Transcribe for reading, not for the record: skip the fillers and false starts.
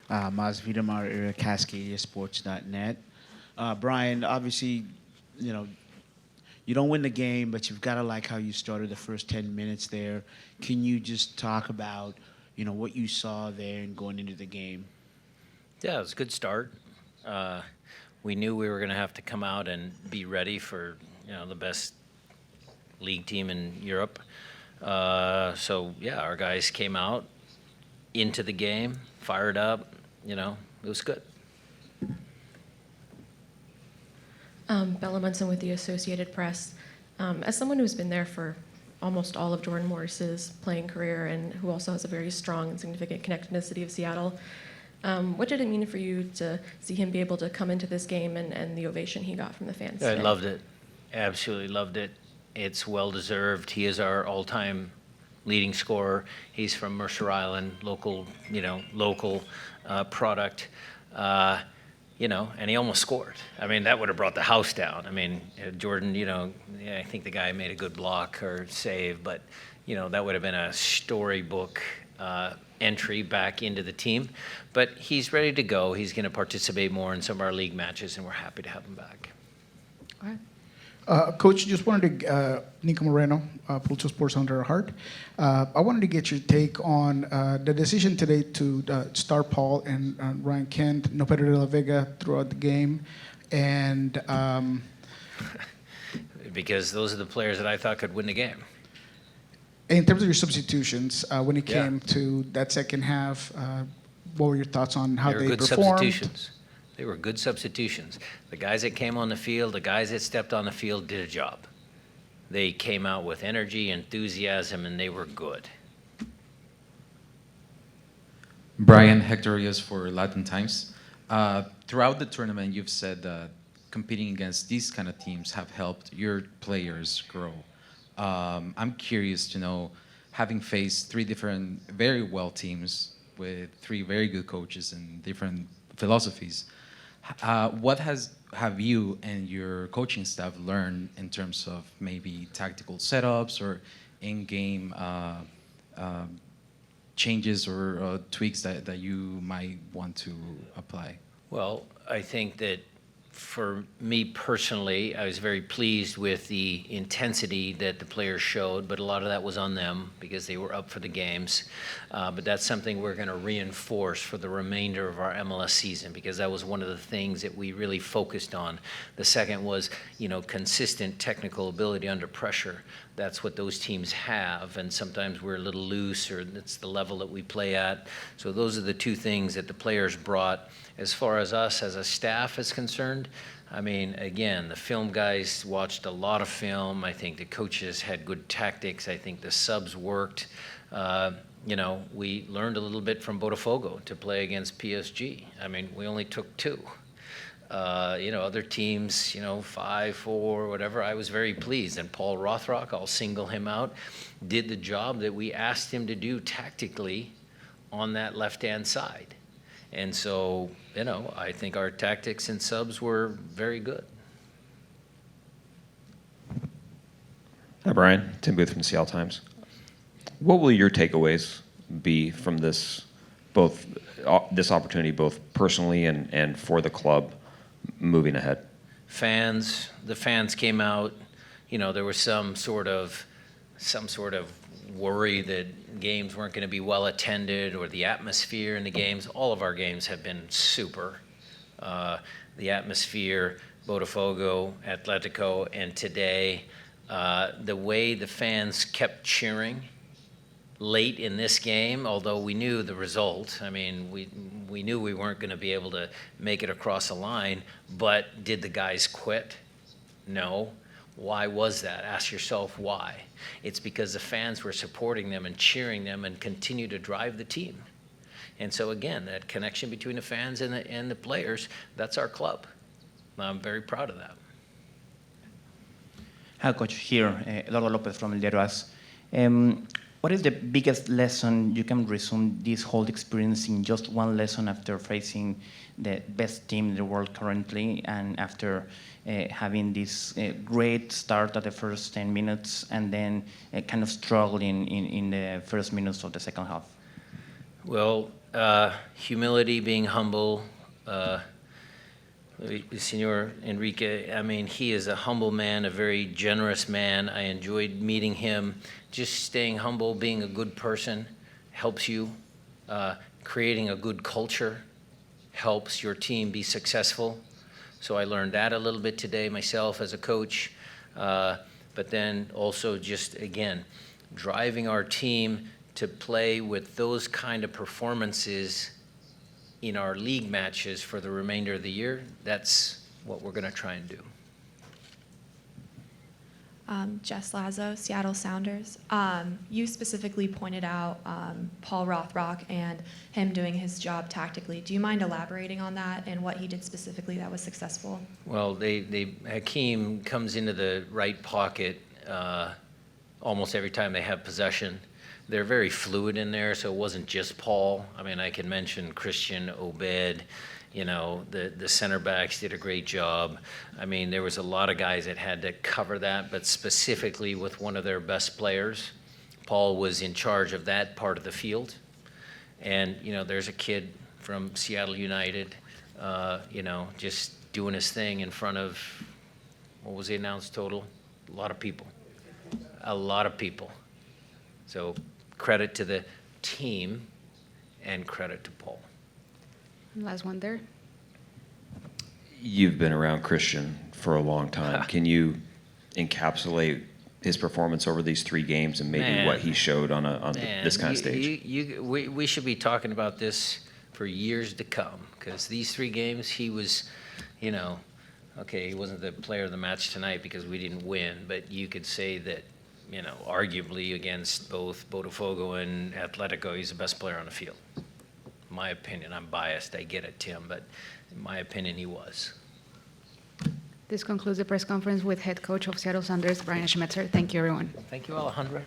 Masvidamar, Cascadiasports.net. Brian, obviously, you know, you don't win the game, but you've got to like how you started the first 10 minutes there. Can you just talk about, what you saw there and going into the game? Yeah, it was a good start. Uh, we knew we were going to have to come out and be ready for the best league team in Europe. So yeah, our guys came out into the game, fired up. It was good. Bella Munson with the Associated Press. As someone who's been there for almost all of Jordan Morris's playing career and who also has a very strong and significant connection to the city of Seattle, what did it mean for you to see him be able to come into this game and the ovation he got from the fans I today? loved it. Absolutely loved it. It's well-deserved. He is our all-time leading scorer. He's from Mercer Island, local product. And he almost scored. I mean, that would have brought the house down. I mean, Jordan, I think the guy made a good block or save, but, that would have been a storybook entry back into the team. But he's ready to go. He's going to participate more in some of our league matches, and we're happy to have him back. All right. Coach, just wanted to, Nico Moreno, Pulso Sports Under Heart. I wanted to get your take on the decision today to start Paul and Ryan Kent, no Pedro de la Vega throughout the game. And because those are the players that I thought could win the game. in terms of your substitutions, when it Yeah. came to that second half, what were your thoughts on how They were they good performed? substitutions. They were good substitutions. The guys that came on the field, the guys that stepped on the field did a job. They came out with energy, enthusiasm, and they were good. Brian Hector Rios for Latin Times. Throughout the tournament, you've said that competing against these kind of teams have helped your players grow. I'm curious to know, having faced three different very well teams with three very good coaches and different philosophies, what have you and your coaching staff learned in terms of maybe tactical setups or in-game changes or tweaks that you might want to apply? Well, I think that for me personally, I was very pleased with the intensity that the players showed, but a lot of that was on them because they were up for the games. But that's something we're going to reinforce for the remainder of our MLS season, because that was one of the things that we really focused on. The second was, consistent technical ability under pressure. That's what those teams have, and sometimes we're a little loose, or it's the level that we play at. So those are the two things that the players brought. As far as us as a staff is concerned, I mean, again, the film guys watched a lot of film. I think the coaches had good tactics. I think the subs worked. We learned a little bit from Botafogo to play against PSG. I mean, we only took two. Other teams, 5-4, whatever. I was very pleased. And Paul Rothrock, I'll single him out, did the job that we asked him to do tactically on that left-hand side. And so, I think our tactics and subs were very good. Hi, Brian. Tim Booth from the Seattle Times. What will your takeaways be from this opportunity, both personally and for the club moving ahead? The fans came out. There was some sort of worry that games weren't going to be well attended, or the atmosphere in the games. All of our games have been super. The atmosphere, Botafogo, Atletico, and today, the way the fans kept cheering late in this game, although we knew the result. I mean, we knew we weren't going to be able to make it across the line, but did the guys quit? No. Why was that? Ask yourself why. It's because the fans were supporting them and cheering them and continue to drive the team. And so again, that connection between the fans and the players, that's our club. I'm very proud of that. Hi, Coach. Here, Eduardo Lopez from El Diario AS. What is the biggest lesson you can resume this whole experience in just one lesson after facing the best team in the world currently, and after having this great start at the first 10 minutes and then kind of struggling in the first minutes of the second half? Well, humility, being humble. Senor Enrique, I mean, he is a humble man, a very generous man. I enjoyed meeting him. Just staying humble, being a good person helps you. Creating a good culture helps your team be successful. So I learned that a little bit today myself as a coach. But then also just, again, driving our team to play with those kind of performances in our league matches for the remainder of the year. That's what we're going to try and do. Jess Lazo, Seattle Sounders. You specifically pointed out Paul Rothrock and him doing his job tactically. Do you mind elaborating on that and what he did specifically that was successful? Well, Hakeem comes into the right pocket almost every time they have possession. They're very fluid in there, so it wasn't just Paul. I mean, I can mention Christian, Obed, you know, the center backs did a great job. I mean, there was a lot of guys that had to cover that, but specifically with one of their best players. Paul was in charge of that part of the field. And, you know, there's a kid from Seattle United, you know, just doing his thing in front of, what was the announced total? A lot of people. A lot of people. So credit to the team and credit to Paul. Last one there. You've been around Christian for a long time. Can you encapsulate his performance over these 3 games and maybe what he showed on this kind of stage? We should be talking about this for years to come, because these 3 games, he was, you know, okay, he wasn't the player of the match tonight because we didn't win, but you could say that, you know, arguably against both Botafogo and Atletico, he's the best player on the field. My opinion, I'm biased, I get it, Tim, but in my opinion, he was. This concludes the press conference with head coach of Seattle Sounders, Brian Schmetzer. Thank you, everyone. Thank you, Alejandra.